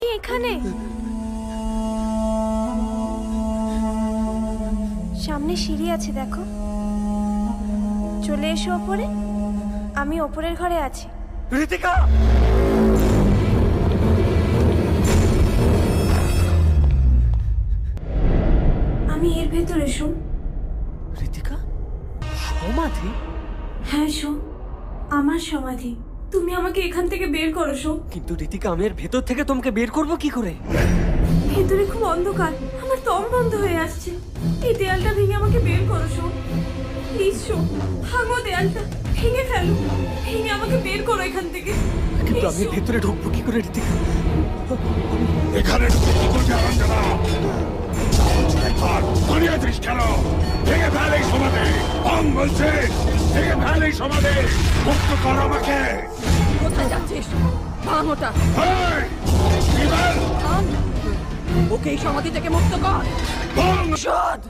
এখানে সামনে সিঁড়ি আছে, দেখো। চলে এসো ওপরে, আমি ওপরের ঘরে আছি। ঋতিকা, আমি এর ভেতরে। শোন ঋতিকা, সমাধি? হ্যাঁ শোন, আমার সমাধি। তুমি আমাকে এখান থেকে বের করো। শোন, কিন্তু ঋতিকা, আমি এর ভেতর থেকে তোমাকে বের করব কি করে? ভেতরে খুব অন্ধকার, আমার দম বন্ধ হয়ে আসছে। এই দেয়ালটা ভেঙে আমাকে বের করো। শোন প্লিজ, শোন, ভাঙো দেয়ালটা, ভেঙে ফেলো, ভেঙে আমাকে বের করো এখান থেকে। কিন্তু আমি এর ভেতরে ঢুকবো কি করে ঋতিকা? এখানে ঢুকে কি করবি আনন্দা? পালিয়েছিস কেন? ভেঙে ফেল এই সমাধি। ভাঙ বলছে, ভেঙে ফেল এই সমাধি। মুক্ত কর আমাকে। কোথায় যাচ্ছিস? ভাঙ ওটা। এই, বিমল, ভাঙ। ওকে এই সমাধি থেকে মুক্ত কর। ভাঙ। শোধ।